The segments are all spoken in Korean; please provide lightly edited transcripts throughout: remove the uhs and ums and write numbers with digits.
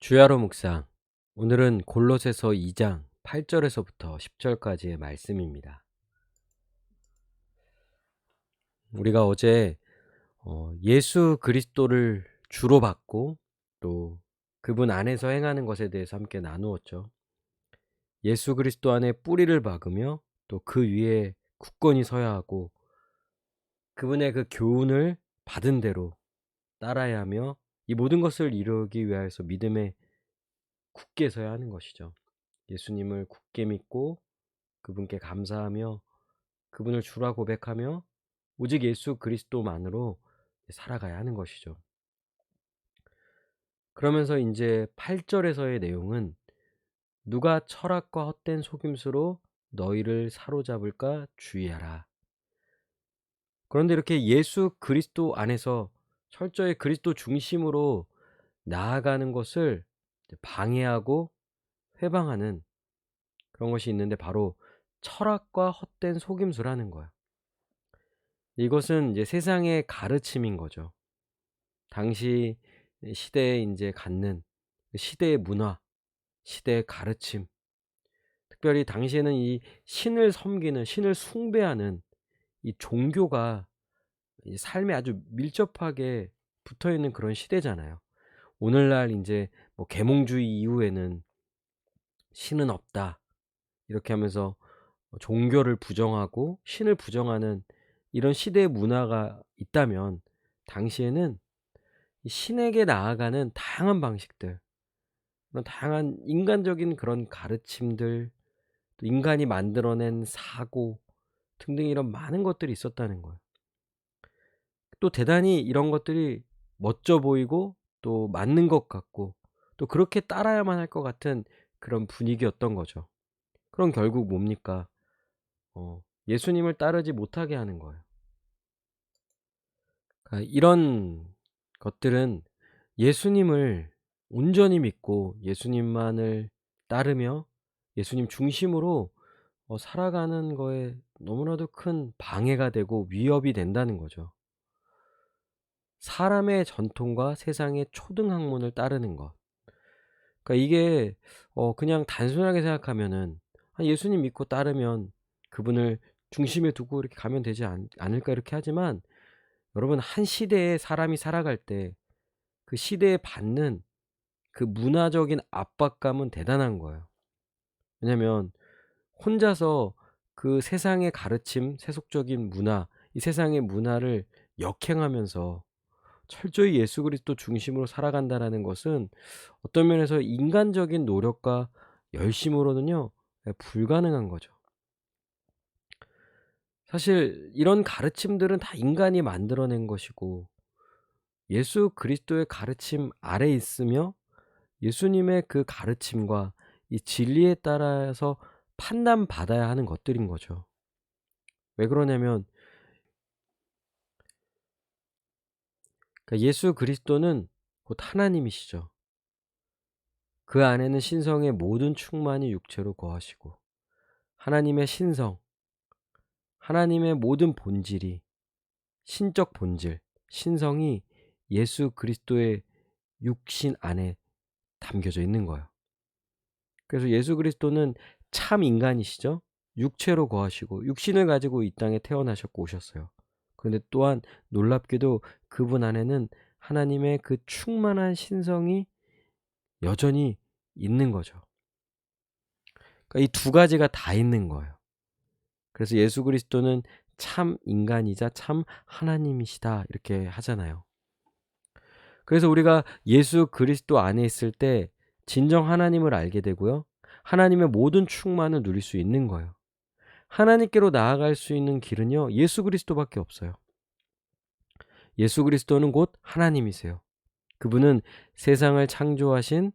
주야로 묵상. 오늘은 골로새서 2장 8절에서부터 10절까지의 말씀입니다. 우리가 어제 예수 그리스도를 주로 받고 또 그분 안에서 행하는 것에 대해서 함께 나누었죠. 예수 그리스도 안에 뿌리를 박으며 또 그 위에 굳건히 서야 하고 그분의 그 교훈을 받은 대로 따라야 하며 이 모든 것을 이루기 위하여서 믿음에 굳게 서야 하는 것이죠. 예수님을 굳게 믿고 그분께 감사하며 그분을 주라 고백하며 오직 예수 그리스도만으로 살아가야 하는 것이죠. 그러면서 인제 8 절에서의 내용은 "누가 철학과 헛된 속임수로 너희를 사로잡을까 주의하라." 그런데 이렇게 예수 그리스도 안에서 철저히 그리스도 중심으로 나아가는 것을 방해하고 회방하는 그런 것이 있는데 바로 철학과 헛된 속임수라는 거예요. 이것은 이제 세상의 가르침인 거죠. 당시 시대에 인제 갖는 시대의 문화, 시대의 가르침, 특별히 당시에는 이 신을 섬기는 신을 숭배하는 이 종교가 이 삶에 아주 밀접하게 붙어있는 그런 시대잖아요. 오늘날 인제 뭐 계몽주의 이후에는 "신은 없다." 이렇게 하면서 종교를 부정하고 신을 부정하는 이런 시대의 문화가 있다면 당시에는 이 신에게 나아가는 다양한 방식들, 그런 다양한 인간적인 그런 가르침들, 또 인간이 만들어낸 사고 등등 이런 많은 것들이 있었다는 거예요. 또 대단히 이런 것들이 멋져 보이고 또 맞는 것 같고 또 그렇게 따라야만 할 것 같은 그런 분위기였던 거죠. 그럼 결국 뭡니까? 예수님을 따르지 못하게 하는 거예요. 그러니까 이런 것들은 예수님을 온전히 믿고 예수님만을 따르며 예수님 중심으로 살아가는 거에 너무나도 큰 방해가 되고 위협이 된다는 거죠. 사람의 전통과 세상의 초등 학문을 따르는 것. 그러니까 이게 그냥 단순하게 생각하면은 '아 예수님 믿고 따르면 그분을 중심에 두고 이렇게 가면 되지 않을까.' 이렇게 하지만 여러분 한 시대에 사람이 살아갈 때 그 시대에 받는 그 문화적인 압박감은 대단한 거예요. 왜냐면 혼자서 그 세상의 가르침, 세속적인 문화, 이 세상의 문화를 역행하면서 철저히 예수 그리스도 중심으로 살아간다라는 것은 어떤 면에서 인간적인 노력과 열심으로는요 불가능한 거죠. 사실 이런 가르침들은 다 인간이 만들어낸 것이고 예수 그리스도의 가르침 아래 있으며 예수님의 그 가르침과 이 진리에 따라서 판단받아야 하는 것들인 거죠. 왜 그러냐면 그러니까 예수 그리스도는 곧 하나님이시죠. 그 안에는 신성의 모든 충만이 육체로 거하시고 하나님의 신성, 하나님의 모든 본질이 신적 본질, 신성이 예수 그리스도의 육신 안에 담겨져 있는 거예요. 그래서 예수 그리스도는 참 인간이시죠. 육체로 거하시고 육신을 가지고 이 땅에 태어나셨고 오셨어요. 그런데 또한 놀랍게도 그분 안에는 하나님의 그 충만한 신성이 여전히 있는 거죠. 그러니까 이 두 가지가 다 있는 거예요. 그래서 예수 그리스도는 참 인간이자 참 하나님이시다 이렇게 하잖아요. 그래서 우리가 예수 그리스도 안에 있을 때 진정 하나님을 알게 되고요. 하나님의 모든 충만을 누릴 수 있는 거예요. 하나님께로 나아갈 수 있는 길은요. 예수 그리스도밖에 없어요. 예수 그리스도는 곧 하나님이세요. 그분은 세상을 창조하신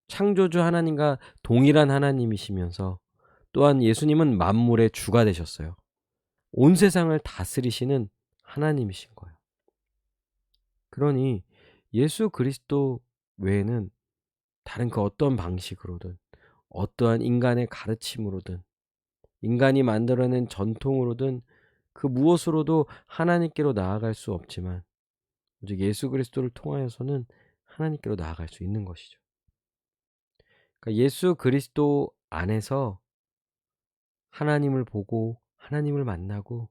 창조주 하나님과 동일한 하나님이시면서 또한 예수님은 만물의 주가 되셨어요. 온 세상을 다스리시는 하나님이신 거예요. 그러니 예수 그리스도 외에는 다른 그 어떤 방식으로든 어떠한 인간의 가르침으로든 인간이 만들어낸 전통으로든 그 무엇으로도 하나님께로 나아갈 수 없지만 오직 예수 그리스도를 통하여서는 하나님께로 나아갈 수 있는 것이죠. 그러니까 예수 그리스도 안에서 하나님을 보고 하나님을 만나고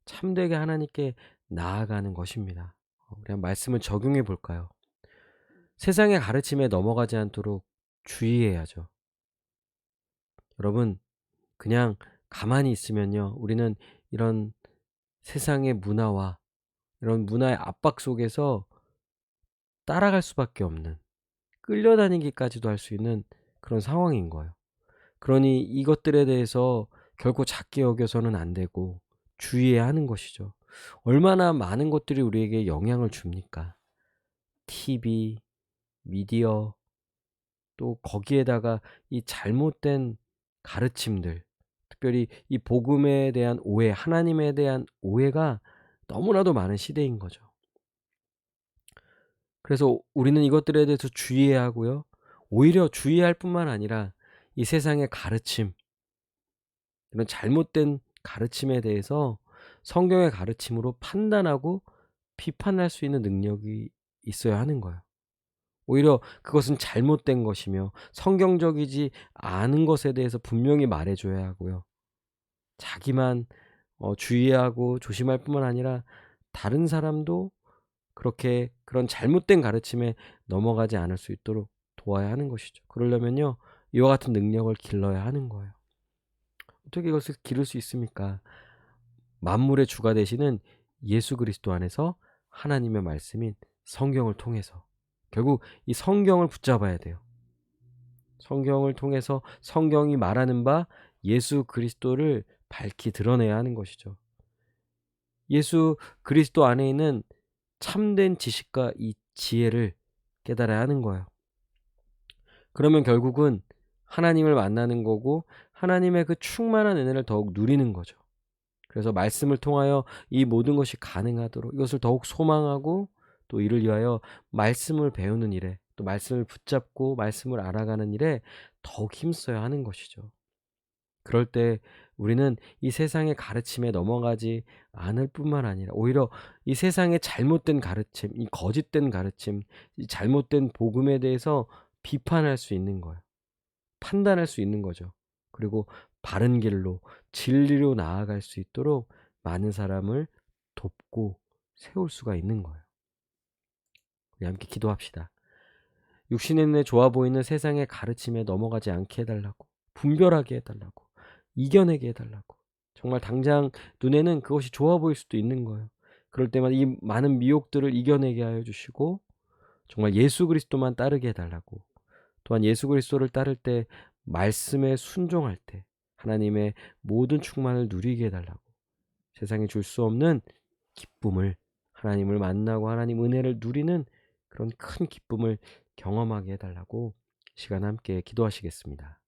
참되게 하나님께 나아가는 것입니다. 우리 한번 말씀을 적용해 볼까요? 세상의 가르침에 넘어가지 않도록 주의해야죠. 여러분, 그냥 가만히 있으면요, 우리는 이런 세상의 문화와 이런 문화의 압박 속에서 따라갈 수밖에 없는, 끌려다니기까지도 할 수 있는 그런 상황인 거예요. 그러니 이것들에 대해서 결코 작게 여겨서는 안 되고 주의해야 하는 것이죠. 얼마나 많은 것들이 우리에게 영향을 줍니까? TV, 미디어, 또 거기에다가 이 잘못된 가르침들, 특별히 이 복음에 대한 오해, 하나님에 대한 오해가 너무나도 많은 시대인 거죠. 그래서 우리는 이것들에 대해서 주의해야 하고요. 오히려 주의할 뿐만 아니라 이 세상의 가르침, 이런 잘못된 가르침에 대해서 성경의 가르침으로 판단하고 비판할 수 있는 능력이 있어야 하는 거예요. 오히려 그것은 잘못된 것이며 성경적이지 않은 것에 대해서 분명히 말해 줘야 하고요. 자기만 주의하고 조심할 뿐만 아니라 다른 사람도 그렇게 그런 잘못된 가르침에 넘어가지 않을 수 있도록 도와야 하는 것이죠. 그러려면요, 이와 같은 능력을 길러야 하는 거예요. 어떻게 이것을 기를 수 있습니까? 만물의 주가 되시는 예수 그리스도 안에서 하나님의 말씀인 성경을 통해서, 결국 이 성경을 붙잡아야 돼요. 성경을 통해서 성경이 말하는 바 예수 그리스도를 밝히 드러내야 하는 것이죠. 예수 그리스도 안에 있는 참된 지식과 이 지혜를 깨달아야 하는 거예요. 그러면 결국은 하나님을 만나는 거고 하나님의 그 충만한 은혜를 더욱 누리는 거죠. 그래서 말씀을 통하여 이 모든 것이 가능하도록 이것을 더욱 소망하고, 또 이를 위하여 말씀을 배우는 일에, 또 말씀을 붙잡고 말씀을 알아가는 일에 더욱 힘써야 하는 것이죠. 그럴 때 우리는 이 세상의 가르침에 넘어가지 않을 뿐만 아니라 오히려 이 세상의 잘못된 가르침, 이 거짓된 가르침, 이 잘못된 복음에 대해서 비판할 수 있는 거예요. 판단할 수 있는 거죠. 그리고 바른 길로, 진리로 나아갈 수 있도록 많은 사람을 돕고 세울 수가 있는 거예요. 우리 함께 기도합시다. 육신의 눈에 좋아 보이는 세상의 가르침에 넘어가지 않게 해달라고, 분별하게 해달라고, 이겨내게 해달라고. 정말 당장 눈에는 그것이 좋아 보일 수도 있는 거예요. 그럴 때마다 이 많은 미혹들을 이겨내게 하여 주시고, 정말 예수 그리스도만 따르게 해달라고, 또한 예수 그리스도를 따를 때 말씀에 순종할 때 하나님의 모든 충만을 누리게 해달라고, 세상에 줄 수 없는 기쁨을, 하나님을 만나고 하나님 은혜를 누리는 그런 큰 기쁨을 경험하게 해달라고 시간 함께 기도하시겠습니다.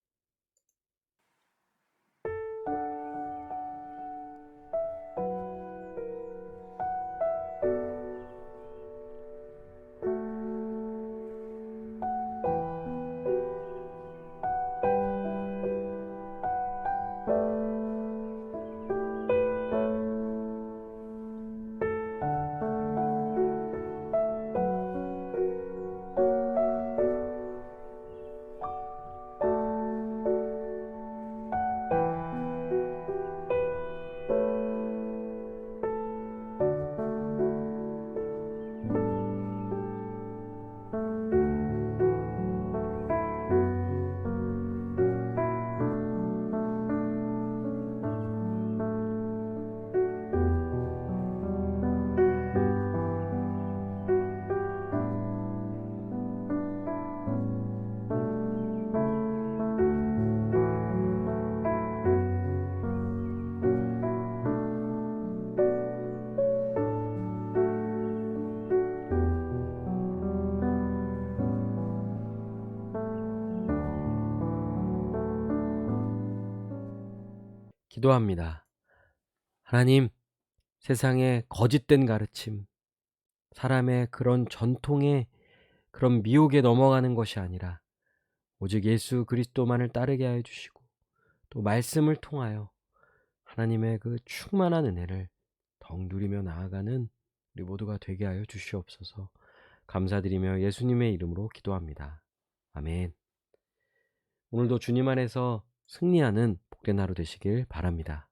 기도합니다. 하나님, 세상의 거짓된 가르침, 사람의 그런 전통에, 그런 미혹에 넘어가는 것이 아니라 오직 예수 그리스도만을 따르게 하여 주시고, 또 말씀을 통하여 하나님의 그 충만한 은혜를 더욱 누리며 나아가는 우리 모두가 되게 하여 주시옵소서. 감사드리며 예수님의 이름으로 기도합니다. 아멘. 오늘도 주님 안에서 승리하는 복된 하루 되시길 바랍니다.